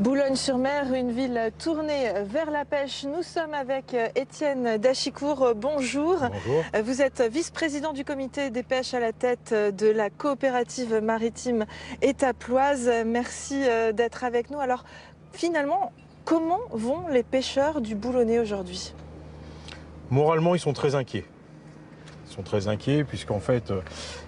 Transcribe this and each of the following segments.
Boulogne-sur-Mer, une ville tournée vers la pêche. Nous sommes avec Étienne Dachicourt. Bonjour. Bonjour. Vous êtes vice-président du comité des pêches à la tête de la coopérative maritime étaploise. Merci d'être avec nous. Alors finalement, comment vont les pêcheurs du Boulonnais aujourd'hui ? Moralement, ils sont très inquiets. Ils sont très inquiets puisqu'en fait,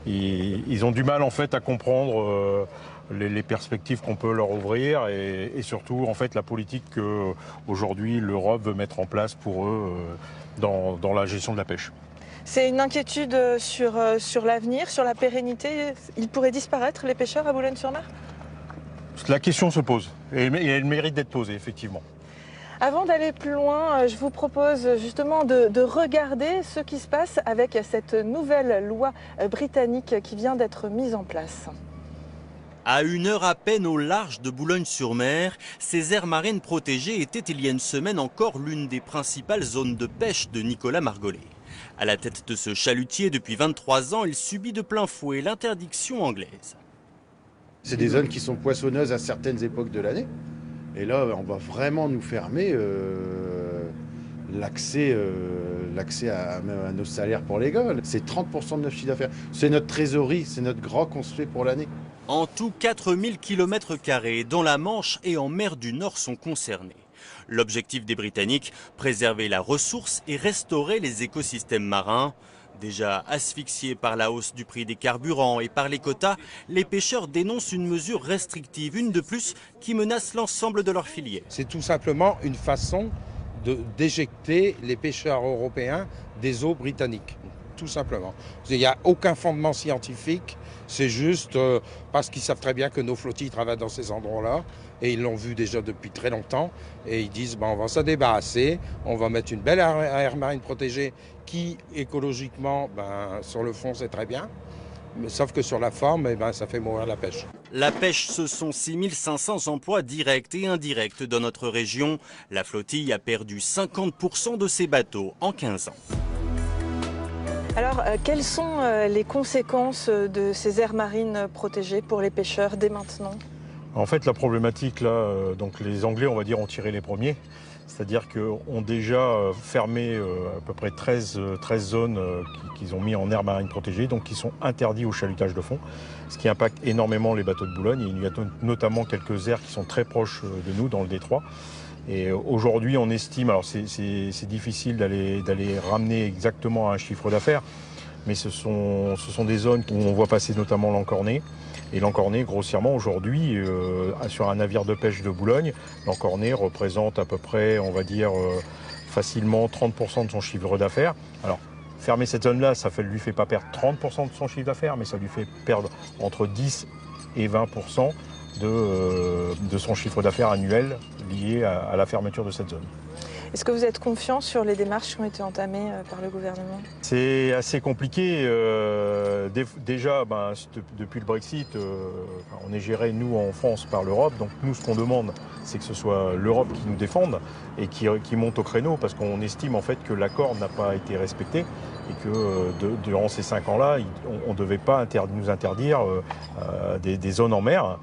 ils ont du mal en fait à comprendre les perspectives qu'on peut leur ouvrir et surtout en fait la politique qu'aujourd'hui l'Europe veut mettre en place pour eux dans la gestion de la pêche. C'est une inquiétude sur l'avenir, sur la pérennité. Ils pourraient disparaître, les pêcheurs à Boulogne-sur-Mer ? La question se pose et elle mérite d'être posée effectivement. Avant d'aller plus loin, je vous propose justement de regarder ce qui se passe avec cette nouvelle loi britannique qui vient d'être mise en place. À une heure à peine au large de Boulogne-sur-Mer, ces aires marines protégées étaient il y a une semaine encore l'une des principales zones de pêche de Nicolas Margollet. À la tête de ce chalutier depuis 23 ans, il subit de plein fouet l'interdiction anglaise. C'est des zones qui sont poissonneuses à certaines époques de l'année. Et là, on va vraiment nous fermer l'accès à nos salaires pour les gars. C'est 30% de notre chiffre d'affaires. C'est notre trésorerie, c'est notre gras qu'on se fait pour l'année. En tout, 4000 km² dont la Manche et en mer du Nord sont concernés. L'objectif des Britanniques, préserver la ressource et restaurer les écosystèmes marins. Déjà asphyxiés par la hausse du prix des carburants et par les quotas, les pêcheurs dénoncent une mesure restrictive, une de plus, qui menace l'ensemble de leur filière. C'est tout simplement une façon d'éjecter les pêcheurs européens des eaux britanniques. Tout simplement. Il n'y a aucun fondement scientifique, c'est juste parce qu'ils savent très bien que nos flottilles travaillent dans ces endroits-là et ils l'ont vu déjà depuis très longtemps et ils disent on va s'en débarrasser, on va mettre une belle aire marine protégée qui écologiquement, sur le fond c'est très bien, mais sauf que sur la forme, ça fait mourir la pêche. La pêche, ce sont 6500 emplois directs et indirects dans notre région. La flottille a perdu 50% de ses bateaux en 15 ans. Alors, quelles sont les conséquences de ces aires marines protégées pour les pêcheurs dès maintenant ? En fait, la problématique là, donc les Anglais, on va dire, ont tiré les premiers. C'est-à-dire qu'ont déjà fermé à peu près 13 zones qu'ils ont mis en aire marine protégée, donc qui sont interdits au chalutage de fond, ce qui impacte énormément les bateaux de Boulogne. Il y a notamment quelques aires qui sont très proches de nous, dans le détroit. Et aujourd'hui, on estime, alors c'est difficile d'aller ramener exactement à un chiffre d'affaires, mais ce sont des zones où on voit passer notamment l'encornet. Et l'encornet, grossièrement, aujourd'hui, sur un navire de pêche de Boulogne, l'encornet représente à peu près, on va dire, facilement 30% de son chiffre d'affaires. Alors, fermer cette zone-là, ça ne lui fait pas perdre 30% de son chiffre d'affaires, mais ça lui fait perdre entre 10 et 20% de son chiffre d'affaires annuel lié à la fermeture de cette zone. Est-ce que vous êtes confiant sur les démarches qui ont été entamées par le gouvernement ? C'est assez compliqué. Déjà, depuis le Brexit, on est géré, nous, en France, par l'Europe. Donc nous, ce qu'on demande, c'est que ce soit l'Europe qui nous défende et qui monte au créneau, parce qu'on estime en fait que l'accord n'a pas été respecté et que durant ces 5 ans-là, on ne devait pas nous interdire des zones en mer.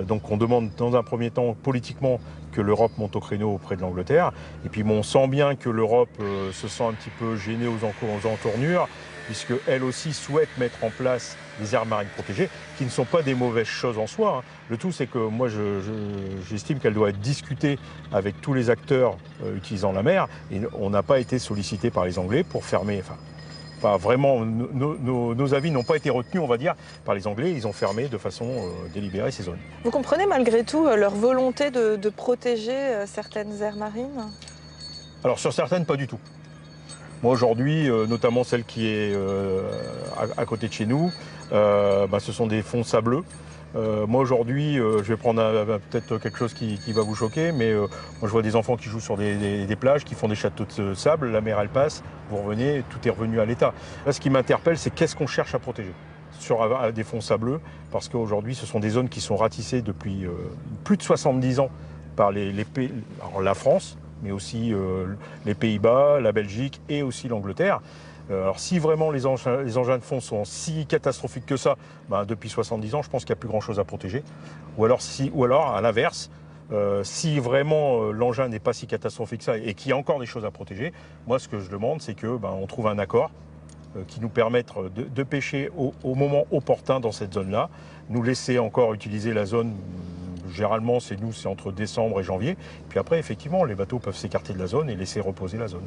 Donc on demande dans un premier temps politiquement que l'Europe monte au créneau auprès de l'Angleterre. Et puis on sent bien que l'Europe se sent un petit peu gênée aux entournures, puisqu'elle aussi souhaite mettre en place des aires marines protégées, qui ne sont pas des mauvaises choses en soi. Le tout, c'est que moi, j'estime qu'elle doit être discutée avec tous les acteurs utilisant la mer. Et on n'a pas été sollicité par les Anglais pour fermer... Pas vraiment, nos avis n'ont pas été retenus, on va dire, par les Anglais. Ils ont fermé de façon délibérée ces zones. Vous comprenez malgré tout leur volonté de protéger certaines aires marines ? Alors sur certaines, pas du tout. Moi aujourd'hui, notamment celle qui est à côté de chez nous, ce sont des fonds sableux. Moi aujourd'hui, je vais prendre peut-être quelque chose qui va vous choquer, mais moi je vois des enfants qui jouent sur des plages, qui font des châteaux de sable, la mer elle passe, vous revenez, tout est revenu à l'état. Là ce qui m'interpelle, c'est qu'est-ce qu'on cherche à protéger sur des fonds sableux, parce qu'aujourd'hui ce sont des zones qui sont ratissées depuis plus de 70 ans par la France, mais aussi les Pays-Bas, la Belgique et aussi l'Angleterre. Alors si vraiment les engins de fond sont si catastrophiques que ça, depuis 70 ans, je pense qu'il n'y a plus grand-chose à protéger. Ou alors à l'inverse, Si vraiment l'engin n'est pas si catastrophique que ça et qu'il y a encore des choses à protéger, moi ce que je demande c'est que on trouve un accord qui nous permette de pêcher au moment opportun dans cette zone-là, nous laisser encore utiliser la zone. Généralement, c'est entre décembre et janvier. Puis après, effectivement, les bateaux peuvent s'écarter de la zone et laisser reposer la zone.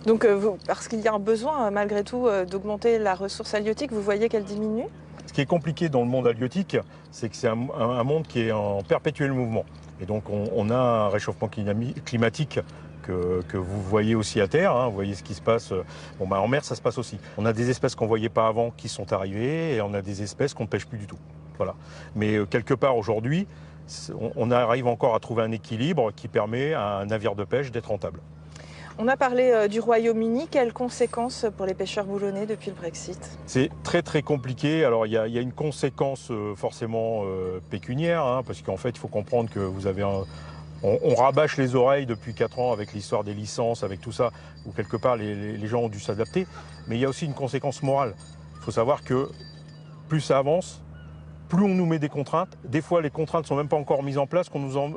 Donc, parce qu'il y a un besoin, malgré tout, d'augmenter la ressource halieutique, vous voyez qu'elle diminue ? Ce qui est compliqué dans le monde halieutique, c'est que c'est un monde qui est en perpétuel mouvement. Et donc, on a un réchauffement climatique que vous voyez aussi à terre. Vous voyez ce qui se passe. En mer, ça se passe aussi. On a des espèces qu'on ne voyait pas avant qui sont arrivées et on a des espèces qu'on ne pêche plus du tout. Voilà. Mais quelque part, aujourd'hui, on arrive encore à trouver un équilibre qui permet à un navire de pêche d'être rentable. On a parlé du Royaume-Uni. Quelles conséquences pour les pêcheurs boulonnais depuis le Brexit ? C'est très très compliqué. Alors il y a une conséquence forcément pécuniaire, parce qu'en fait il faut comprendre que vous avez on rabâche les oreilles depuis 4 ans avec l'histoire des licences, avec tout ça, où quelque part les gens ont dû s'adapter. Mais il y a aussi une conséquence morale. Il faut savoir que plus ça avance, plus on nous met des contraintes. Des fois, les contraintes ne sont même pas encore mises en place, qu'on nous en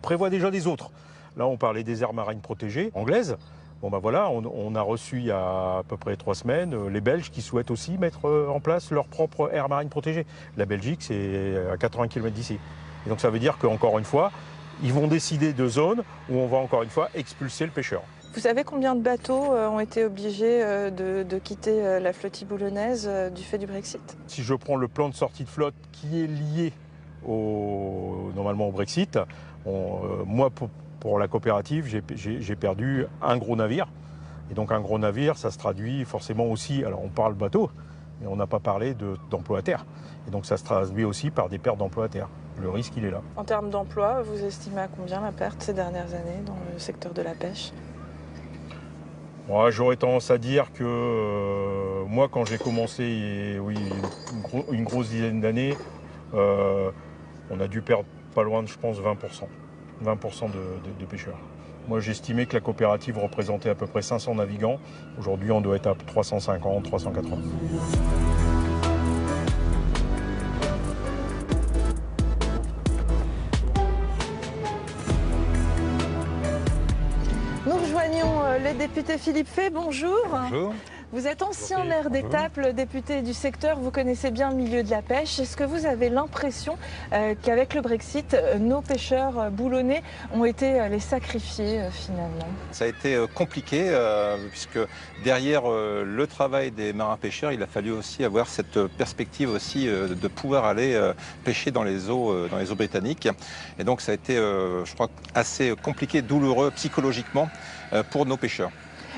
prévoit déjà des autres. Là, on parlait des aires marines protégées anglaises. On a reçu il y a à peu près 3 semaines les Belges qui souhaitent aussi mettre en place leur propre aire marine protégée. La Belgique, c'est à 80 km d'ici. Et donc ça veut dire qu'encore une fois, ils vont décider de zones où on va encore une fois expulser le pêcheur. Vous savez combien de bateaux ont été obligés de quitter la flottille boulonnaise du fait du Brexit ? Si je prends le plan de sortie de flotte qui est lié normalement au Brexit, moi pour la coopérative, j'ai perdu un gros navire. Et donc un gros navire, ça se traduit forcément aussi, alors on parle bateau, mais on n'a pas parlé d'emploi à terre. Et donc ça se traduit aussi par des pertes d'emploi à terre. Le risque, il est là. En termes d'emploi, vous estimez à combien la perte ces dernières années dans le secteur de la pêche ? Moi, j'aurais tendance à dire que moi, quand j'ai commencé, une grosse dizaine d'années, on a dû perdre pas loin de, je pense, 20% de pêcheurs. Moi, j'estimais que la coopérative représentait à peu près 500 navigants. Aujourd'hui, on doit être à 350, 380. Nous rejoignons le député Philippe Fay. Bonjour. Bonjour. Vous êtes ancien maire d'Étaples, député du secteur, vous connaissez bien le milieu de la pêche. Est-ce que vous avez l'impression qu'avec le Brexit, nos pêcheurs boulonnais ont été les sacrifiés finalement ? Ça a été compliqué puisque derrière le travail des marins-pêcheurs, il a fallu aussi avoir cette perspective aussi de pouvoir aller pêcher dans les eaux britanniques. Et donc ça a été, je crois, assez compliqué, douloureux psychologiquement pour nos pêcheurs.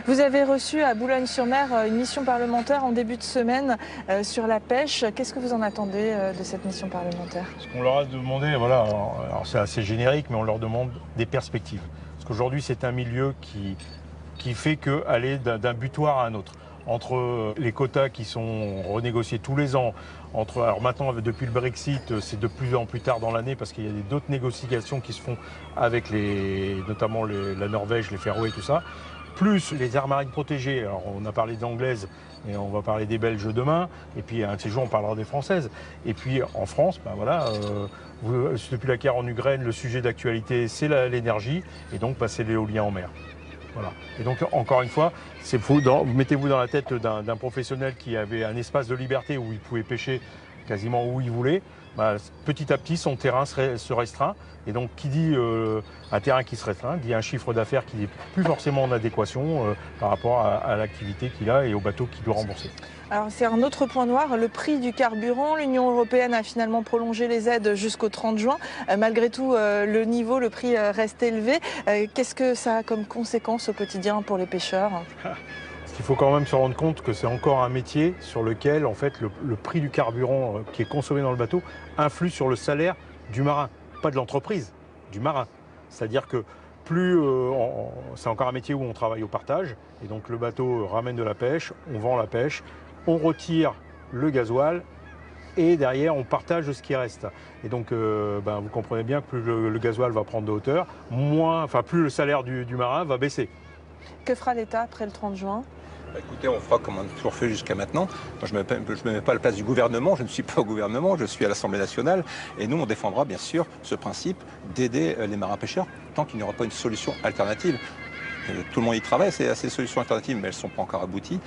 Vous avez reçu à Boulogne-sur-Mer une mission parlementaire en début de semaine sur la pêche. Qu'est-ce que vous en attendez de cette mission parlementaire ? Ce qu'on leur a demandé, alors c'est assez générique, mais on leur demande des perspectives. Parce qu'aujourd'hui, c'est un milieu qui fait qu'aller d'un butoir à un autre. Entre les quotas qui sont renégociés tous les ans, alors maintenant, depuis le Brexit, c'est de plus en plus tard dans l'année parce qu'il y a d'autres négociations qui se font avec notamment la Norvège, les Féroé et tout ça. Plus les aires marines protégées. Alors on a parlé d'anglaises et on va parler des Belges demain. Et puis un de ces jours on parlera des Françaises. Et puis en France, depuis la guerre en Ukraine, le sujet d'actualité c'est l'énergie et donc c'est l'éolien en mer. Voilà. Et donc encore une fois, mettez-vous dans la tête d'un professionnel qui avait un espace de liberté où il pouvait pêcher quasiment où il voulait. Petit à petit, son terrain se restreint. Et donc, qui dit un terrain qui se restreint, dit un chiffre d'affaires qui n'est plus forcément en adéquation par rapport à l'activité qu'il a et au bateau qu'il doit rembourser. Alors, c'est un autre point noir, le prix du carburant. L'Union européenne a finalement prolongé les aides jusqu'au 30 juin. Malgré tout, le prix reste élevé. Qu'est-ce que ça a comme conséquence au quotidien pour les pêcheurs ? Il faut quand même se rendre compte que c'est encore un métier sur lequel en fait, le prix du carburant qui est consommé dans le bateau influe sur le salaire du marin, pas de l'entreprise, du marin. C'est-à-dire que c'est encore un métier où on travaille au partage, et donc le bateau ramène de la pêche, on vend la pêche, on retire le gasoil, et derrière on partage ce qui reste. Et donc vous comprenez bien que plus le gasoil va prendre de hauteur, plus le salaire du marin va baisser. Que fera l'État après le 30 juin ? Écoutez, on fera comme on a toujours fait jusqu'à maintenant. Moi, je ne me mets pas à la place du gouvernement, je ne suis pas au gouvernement, je suis à l'Assemblée nationale. Et nous, on défendra bien sûr ce principe d'aider les marins-pêcheurs tant qu'il n'y aura pas une solution alternative. Tout le monde y travaille, c'est à ces solutions alternatives, mais elles ne sont pas encore abouties.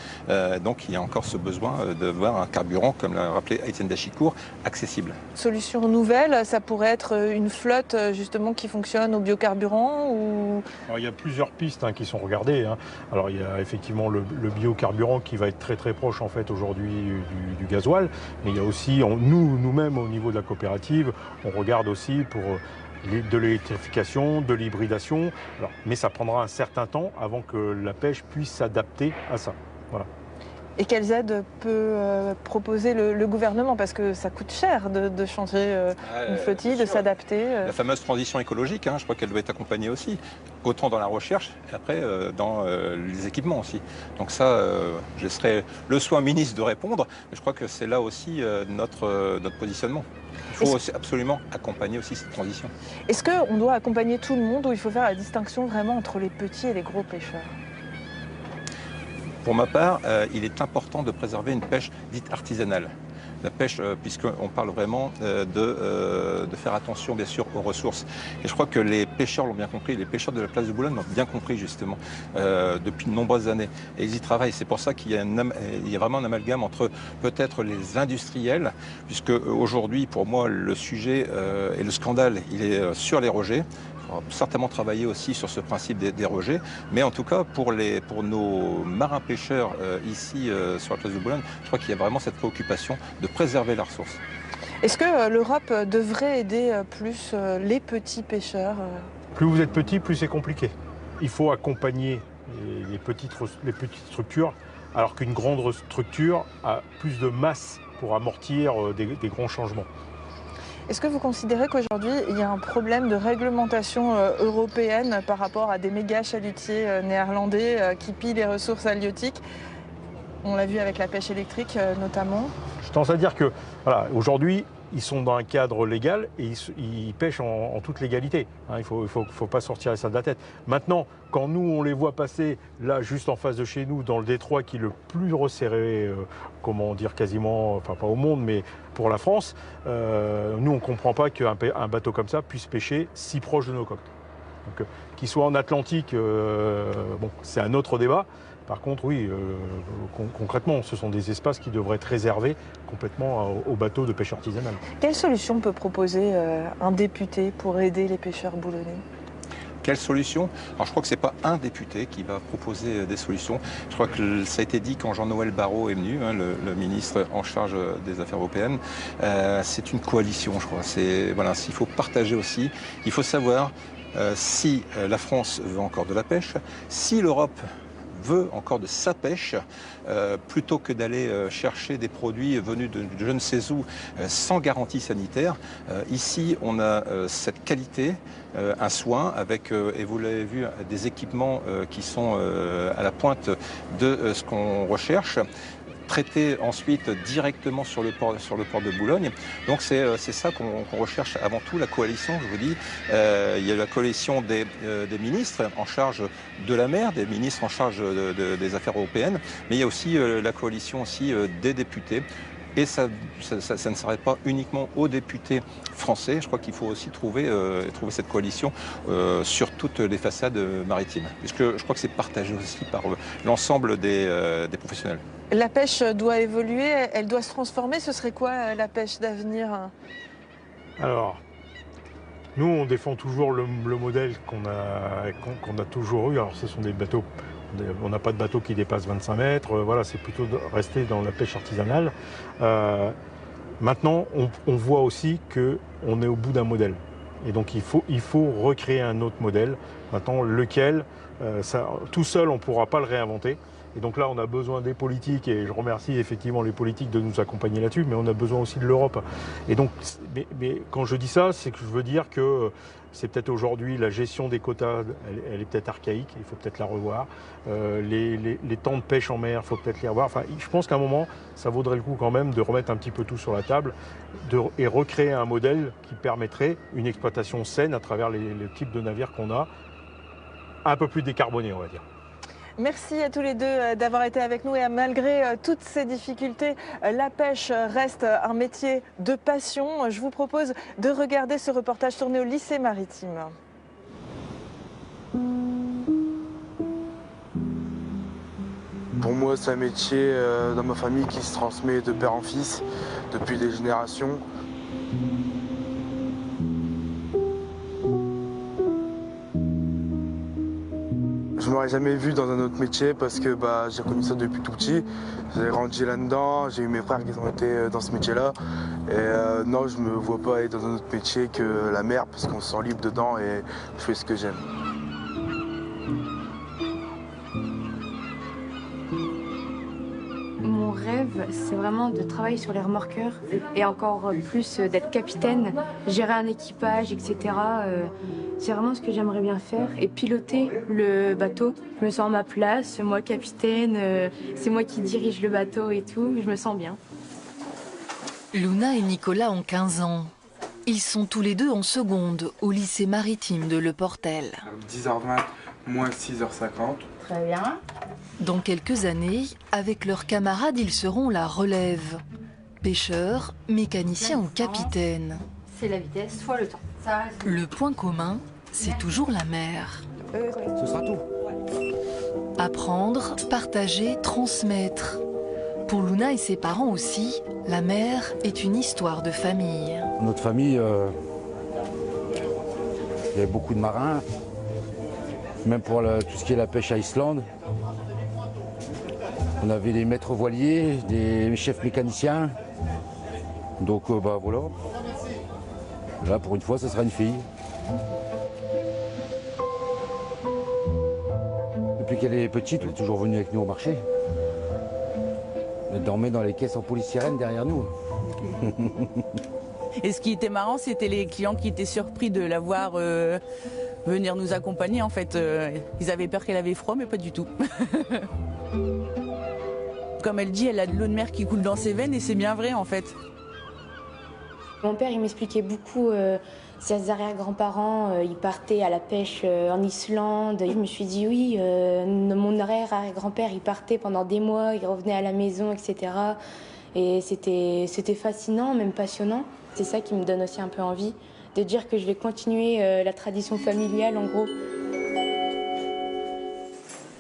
Donc il y a encore ce besoin de voir un carburant, comme l'a rappelé Étienne Dachicourt, accessible. Solution nouvelle, ça pourrait être une flotte justement qui fonctionne au biocarburant ou... Alors, il y a plusieurs pistes qui sont regardées. Alors il y a effectivement le biocarburant qui va être très très proche en fait aujourd'hui du gasoil, mais il y a aussi nous-mêmes au niveau de la coopérative, on regarde aussi pour de l'électrification, de l'hybridation, mais ça prendra un certain temps avant que la pêche puisse s'adapter à ça. Voilà. Et quelles aides peut proposer le gouvernement? Parce que ça coûte cher de changer une flottille, de s'adapter. La fameuse transition écologique, je crois qu'elle doit être accompagnée aussi, autant dans la recherche et après dans les équipements aussi. Donc ça, je serai le soin ministre de répondre, mais je crois que c'est là aussi notre positionnement. Il faut aussi absolument accompagner aussi cette transition. Est-ce qu'on doit accompagner tout le monde ou il faut faire la distinction vraiment entre les petits et les gros pêcheurs? Pour ma part, il est important de préserver une pêche dite artisanale. La pêche, puisqu'on parle vraiment de faire attention bien sûr aux ressources. Et je crois que les pêcheurs l'ont bien compris, les pêcheurs de la place de Boulogne l'ont bien compris justement depuis de nombreuses années. Et ils y travaillent. C'est pour ça qu'il y a vraiment un amalgame entre peut-être les industriels, puisque aujourd'hui pour moi le sujet et le scandale il est sur les rejets. On va certainement travailler aussi sur ce principe des rejets, mais en tout cas pour nos marins-pêcheurs ici sur la place de Boulogne, je crois qu'il y a vraiment cette préoccupation de préserver la ressource. Est-ce que l'Europe devrait aider plus les petits pêcheurs? Plus vous êtes petit, plus c'est compliqué. Il faut accompagner les petites structures, alors qu'une grande structure a plus de masse pour amortir des grands changements. Est-ce que vous considérez qu'aujourd'hui, il y a un problème de réglementation européenne par rapport à des méga chalutiers néerlandais qui pillent les ressources halieutiques? On l'a vu avec la pêche électrique notamment. Je tendance à dire que aujourd'hui, ils sont dans un cadre légal et ils pêchent en toute légalité. Il ne faut pas sortir ça de la tête. Maintenant, quand nous, on les voit passer là, juste en face de chez nous, dans le détroit qui est le plus resserré, quasiment, enfin pas au monde, mais pour la France, nous, on ne comprend pas qu'un bateau comme ça puisse pêcher si proche de nos côtes. Donc, qu'il soit en Atlantique, c'est un autre débat. Par contre, oui, concrètement, ce sont des espaces qui devraient être réservés complètement aux bateaux de pêche artisanale. Quelle solution peut proposer un député pour aider les pêcheurs boulonnais? Quelle solution? Alors je crois que ce n'est pas un député qui va proposer des solutions. Je crois que ça a été dit quand Jean-Noël Barrot est venu, le ministre en charge des Affaires européennes. C'est une coalition, je crois. Il faut partager aussi. Il faut savoir si la France veut encore de la pêche, si l'Europe veut encore de sa pêche, plutôt que d'aller chercher des produits venus de je ne sais où sans garantie sanitaire. Ici, on a cette qualité, un soin avec, et vous l'avez vu, des équipements qui sont à la pointe de ce qu'on recherche, traité ensuite directement sur le port de Boulogne. Donc c'est ça qu'on recherche avant tout, la coalition, je vous dis. Il y a la coalition des ministres en charge de la mer, des ministres en charge des affaires européennes, mais il y a aussi la coalition aussi des députés. Et ça ne s'arrête pas uniquement aux députés français. Je crois qu'il faut aussi trouver cette coalition sur toutes les façades maritimes, puisque je crois que c'est partagé aussi par l'ensemble des professionnels. La pêche doit évoluer, elle doit se transformer. Ce serait quoi la pêche d'avenir? Alors, nous, on défend toujours le modèle qu'on a toujours eu. Alors, ce sont des bateaux. On n'a pas de bateau qui dépasse 25 mètres. C'est plutôt de rester dans la pêche artisanale. Maintenant, on voit aussi qu'on est au bout d'un modèle. Et donc, il faut recréer un autre modèle. Maintenant, lequel, tout seul, on ne pourra pas le réinventer. Et donc là, on a besoin des politiques, et je remercie effectivement les politiques de nous accompagner là-dessus, mais on a besoin aussi de l'Europe. Et donc, mais quand je dis ça, c'est que je veux dire que c'est peut-être aujourd'hui la gestion des quotas, elle est peut-être archaïque, il faut peut-être la revoir. Les temps de pêche en mer, il faut peut-être les revoir. Enfin, je pense qu'à un moment, ça vaudrait le coup quand même de remettre un petit peu tout sur la table et recréer un modèle qui permettrait une exploitation saine à travers les types de navires qu'on a, un peu plus décarbonés, on va dire. Merci à tous les deux d'avoir été avec nous et malgré toutes ces difficultés, la pêche reste un métier de passion. Je vous propose de regarder ce reportage tourné au lycée maritime. Pour moi, c'est un métier dans ma famille qui se transmet de père en fils depuis des générations. Je ne m'aurais jamais vu dans un autre métier parce que j'ai connu ça depuis tout petit. J'ai grandi là-dedans, j'ai eu mes frères qui ont été dans ce métier-là. Et non, je ne me vois pas aller dans un autre métier que la mer parce qu'on se sent libre dedans et je fais ce que j'aime. Mon rêve, c'est vraiment de travailler sur les remorqueurs et encore plus d'être capitaine, gérer un équipage, etc. C'est vraiment ce que j'aimerais bien faire. Et piloter le bateau, je me sens à ma place, c'est moi capitaine, c'est moi qui dirige le bateau et tout, je me sens bien. Luna et Nicolas ont 15 ans. Ils sont tous les deux en seconde au lycée maritime de Le Portel. 10h20, moins 6h50. Très bien. Dans quelques années, avec leurs camarades, ils seront la relève. Pêcheurs, mécaniciens ou capitaines. C'est la vitesse fois le temps. Le point commun, c'est toujours la mer. Ce sera tout. Apprendre, partager, transmettre. Pour Luna et ses parents aussi, la mer est une histoire de famille. Notre famille, il y avait beaucoup de marins, même pour tout ce qui est la pêche à Islande. On avait des maîtres voiliers, des chefs mécaniciens. Donc voilà. Là, pour une fois, ce sera une fille. Depuis qu'elle est petite, elle est toujours venue avec nous au marché. Elle dormait dans les caisses en polystyrène derrière nous. Et ce qui était marrant, c'était les clients qui étaient surpris de la voir venir nous accompagner. En fait, ils avaient peur qu'elle avait froid, mais pas du tout. Comme elle dit, elle a de l'eau de mer qui coule dans ses veines et c'est bien vrai en fait. Mon père, il m'expliquait beaucoup ses arrière-grands-parents, ils partaient à la pêche en Islande. Je me suis dit oui, mon arrière-grand-père, il partait pendant des mois, il revenait à la maison, etc. Et c'était fascinant, même passionnant. C'est ça qui me donne aussi un peu envie de dire que je vais continuer la tradition familiale en gros.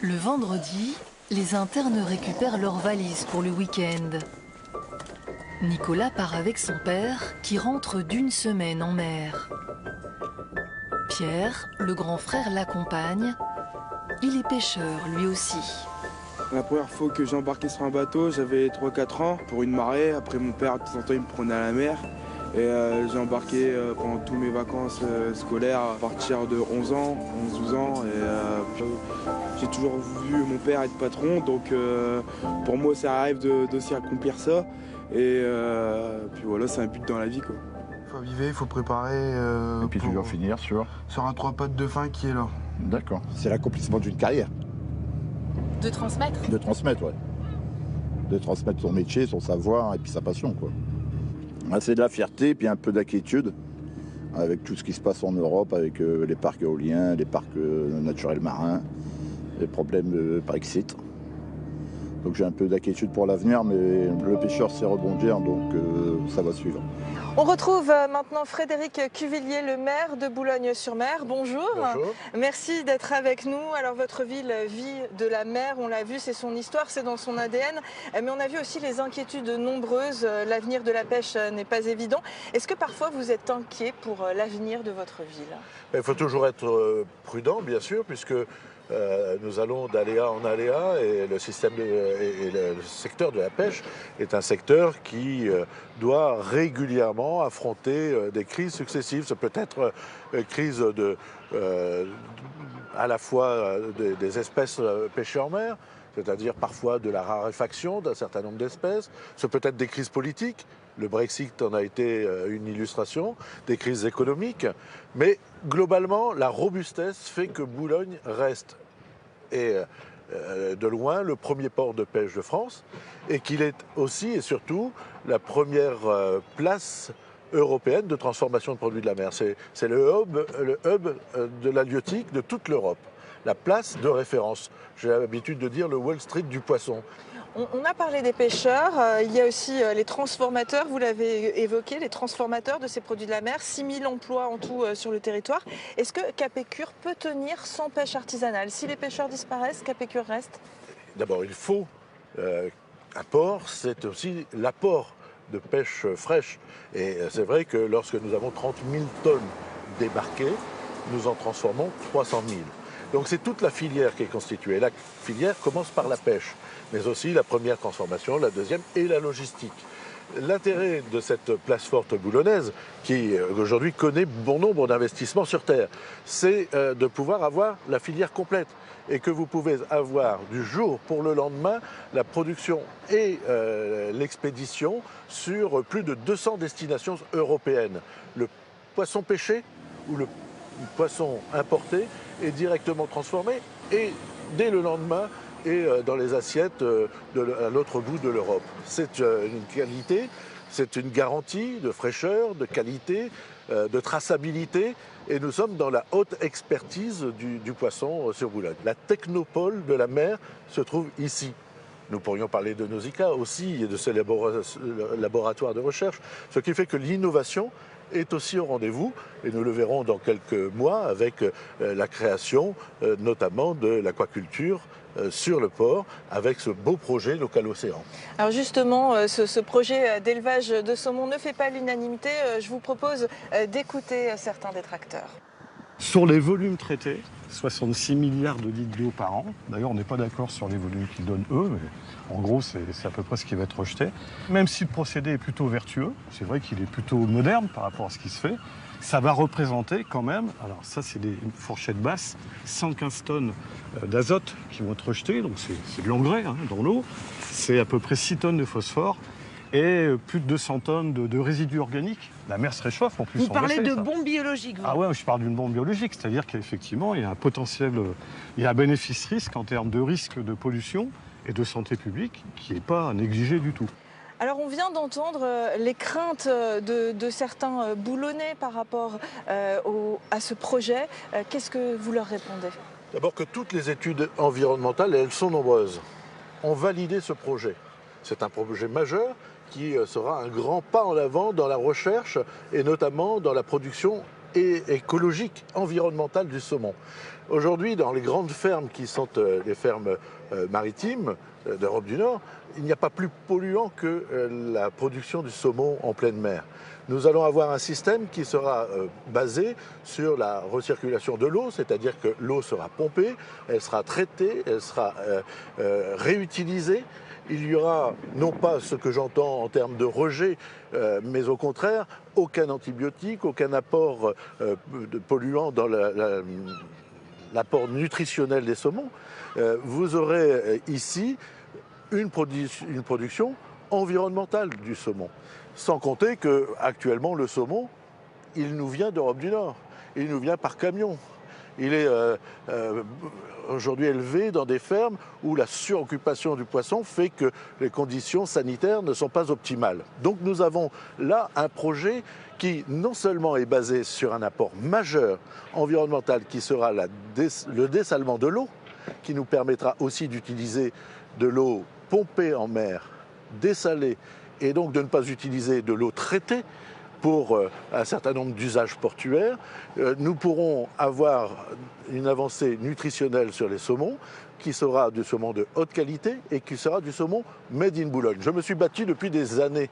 Le vendredi, les internes récupèrent leurs valises pour le week-end. Nicolas part avec son père qui rentre d'une semaine en mer. Pierre, le grand frère, l'accompagne. Il est pêcheur lui aussi. La première fois que j'ai embarqué sur un bateau, j'avais 3-4 ans pour une marée. Après mon père, de temps en temps, il me prenait à la mer. Et j'ai embarqué pendant toutes mes vacances scolaires à partir de 11 ans, 11-12 ans. Et j'ai toujours vu mon père être patron, donc pour moi c'est un rêve d'aussi accomplir ça. Et puis voilà, c'est un but dans la vie, quoi. Il faut aviver, il faut préparer. Et puis tu dois finir sur un 3 pattes de fin qui est là. D'accord. C'est l'accomplissement d'une carrière. De transmettre ? De transmettre, ouais. De transmettre son métier, son savoir et puis sa passion, quoi. C'est de la fierté, puis un peu d'inquiétude avec tout ce qui se passe en Europe, avec les parcs éoliens, les parcs naturels marins, les problèmes de Brexit. Donc j'ai un peu d'inquiétude pour l'avenir, mais le pêcheur sait rebondir, donc ça va suivre. On retrouve maintenant Frédéric Cuvillier, le maire de Boulogne-sur-Mer. Bonjour. Bonjour. Merci d'être avec nous. Alors votre ville vit de la mer, on l'a vu, c'est son histoire, c'est dans son ADN. Mais on a vu aussi les inquiétudes nombreuses. L'avenir de la pêche n'est pas évident. Est-ce que parfois vous êtes inquiet pour l'avenir de votre ville ? Il faut toujours être prudent, bien sûr, puisque nous allons d'aléa en aléa et le secteur de la pêche est un secteur qui doit régulièrement affronter des crises successives. Ça peut être une crise à la fois des espèces pêchées en mer, c'est-à-dire parfois de la raréfaction d'un certain nombre d'espèces. Ça peut être des crises politiques. Le Brexit en a été une illustration, des crises économiques. Mais globalement, la robustesse fait que Boulogne reste, de loin, le premier port de pêche de France et qu'il est aussi et surtout la première place européenne de transformation de produits de la mer. C'est le hub de l'halieutique de toute l'Europe. la place de référence. J'ai l'habitude de dire le Wall Street du poisson. On a parlé des pêcheurs, il y a aussi les transformateurs, vous l'avez évoqué, les transformateurs de ces produits de la mer, 6000 emplois en tout sur le territoire. Est-ce que Capécure peut tenir sans pêche artisanale? Si les pêcheurs disparaissent, Capécure reste? D'abord, il faut un port, c'est aussi l'apport de pêche fraîche. Et c'est vrai que lorsque nous avons 30 000 tonnes débarquées, nous en transformons 300 000. Donc c'est toute la filière qui est constituée. La filière commence par la pêche, mais aussi la première transformation, la deuxième et la logistique. L'intérêt de cette place forte boulonnaise, qui aujourd'hui connaît bon nombre d'investissements sur Terre, c'est de pouvoir avoir la filière complète et que vous pouvez avoir du jour pour le lendemain la production et l'expédition sur plus de 200 destinations européennes. Le poisson pêché ou le poisson importé est directement transformé et dès le lendemain et dans les assiettes à l'autre bout de l'Europe. C'est une qualité, c'est une garantie de fraîcheur, de qualité, de traçabilité, et nous sommes dans la haute expertise du poisson sur Boulogne. La technopole de la mer se trouve ici. Nous pourrions parler de Nausicaa aussi et de ces laboratoires de recherche, ce qui fait que l'innovation est aussi au rendez-vous, et nous le verrons dans quelques mois avec la création notamment de l'aquaculture sur le port avec ce beau projet Local Océan. Alors justement, ce projet d'élevage de saumon ne fait pas l'unanimité. Je vous propose d'écouter certains détracteurs. Sur les volumes traités, 66 milliards de litres d'eau par an. D'ailleurs, on n'est pas d'accord sur les volumes qu'ils donnent eux, mais en gros, c'est à peu près ce qui va être rejeté. Même si le procédé est plutôt vertueux, c'est vrai qu'il est plutôt moderne par rapport à ce qui se fait, ça va représenter quand même, alors ça c'est une fourchette basse, 115 tonnes d'azote qui vont être rejetées, donc c'est de l'engrais dans l'eau, c'est à peu près 6 tonnes de phosphore, et plus de 200 tonnes de résidus organiques. La mer se réchauffe en plus. Vous parlez de bombes biologiques, vous. Ah ouais, je parle d'une bombe biologique, c'est-à-dire qu'effectivement, il y a un potentiel, il y a un bénéfice-risque en termes de risque de pollution et de santé publique qui n'est pas négligé du tout. Alors on vient d'entendre les craintes de certains boulonnais par rapport à ce projet. Qu'est-ce que vous leur répondez? D'abord que toutes les études environnementales, et elles sont nombreuses, ont validé ce projet. C'est un projet majeur qui sera un grand pas en avant dans la recherche et notamment dans la production écologique, environnementale du saumon. Aujourd'hui, dans les grandes fermes qui sont les fermes maritimes d'Europe du Nord, il n'y a pas plus polluant que la production du saumon en pleine mer. Nous allons avoir un système qui sera basé sur la recirculation de l'eau, c'est-à-dire que l'eau sera pompée, elle sera traitée, elle sera réutilisée. Il y aura non pas ce que j'entends en termes de rejet, mais au contraire, aucun antibiotique, aucun apport de polluants dans l'apport nutritionnel des saumons. Vous aurez ici une production environnementale du saumon. Sans compter qu'actuellement, le saumon, il nous vient d'Europe du Nord. Il nous vient par camion. Il est aujourd'hui élevé dans des fermes où la suroccupation du poisson fait que les conditions sanitaires ne sont pas optimales. Donc nous avons là un projet qui non seulement est basé sur un apport majeur environnemental qui sera le dessalement de l'eau, qui nous permettra aussi d'utiliser de l'eau pompée en mer, dessalée, et donc de ne pas utiliser de l'eau traitée pour un certain nombre d'usages portuaires. Nous pourrons avoir une avancée nutritionnelle sur les saumons, qui sera du saumon de haute qualité et qui sera du saumon made in Boulogne. Je me suis battu depuis des années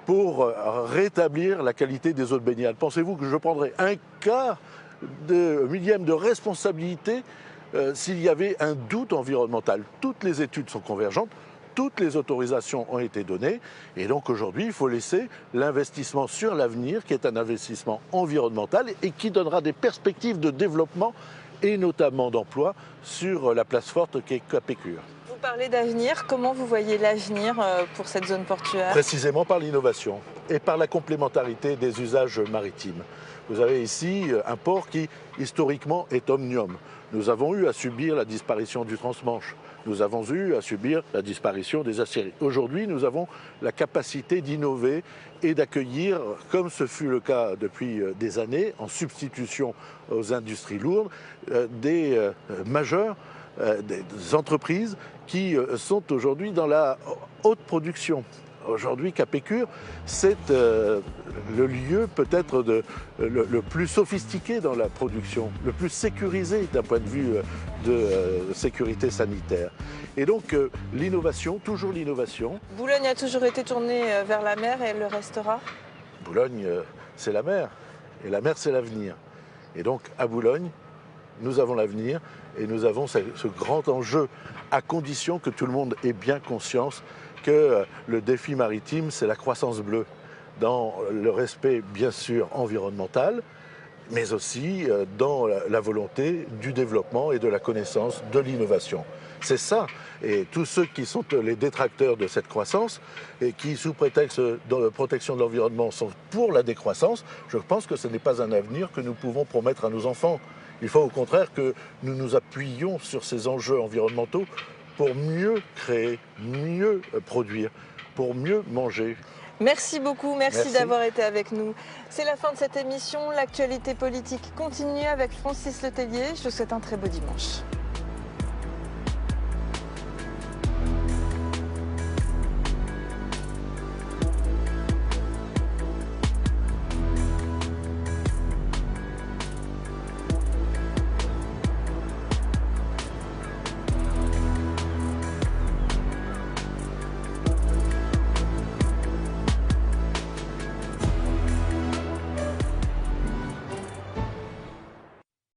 pour rétablir la qualité des eaux de baignade. Pensez-vous que je prendrais un quart de millième de responsabilité s'il y avait un doute environnemental? Toutes les études sont convergentes. Toutes les autorisations ont été données et donc aujourd'hui, il faut laisser l'investissement sur l'avenir qui est un investissement environnemental et qui donnera des perspectives de développement et notamment d'emploi sur la place forte qui est Capécure. parlez d'avenir. Comment vous voyez l'avenir pour cette zone portuaire? Précisément par l'innovation et par la complémentarité des usages maritimes. Vous avez ici un port qui, historiquement, est omnium. Nous avons eu à subir la disparition du transmanche. Nous avons eu à subir la disparition des aciéries. Aujourd'hui, nous avons la capacité d'innover et d'accueillir, comme ce fut le cas depuis des années, en substitution aux industries lourdes, des majeurs, des entreprises qui sont aujourd'hui dans la haute production. Aujourd'hui, Capécure, c'est le lieu peut-être le plus sophistiqué dans la production, le plus sécurisé d'un point de vue de sécurité sanitaire. Et donc l'innovation, toujours l'innovation. Boulogne a toujours été tournée vers la mer et elle le restera? Boulogne, c'est la mer. Et la mer, c'est l'avenir. Et donc à Boulogne, nous avons l'avenir et nous avons ce grand enjeu, à condition que tout le monde ait bien conscience que le défi maritime, c'est la croissance bleue, dans le respect, bien sûr, environnemental, mais aussi dans la volonté du développement et de la connaissance, de l'innovation. C'est ça. Et tous ceux qui sont les détracteurs de cette croissance et qui, sous prétexte de protection de l'environnement, sont pour la décroissance, je pense que ce n'est pas un avenir que nous pouvons promettre à nos enfants. Il faut au contraire que nous nous appuyions sur ces enjeux environnementaux pour mieux créer, mieux produire, pour mieux manger. Merci beaucoup, merci d'avoir été avec nous. C'est la fin de cette émission. L'actualité politique continue avec Francis Letellier. Je vous souhaite un très beau dimanche.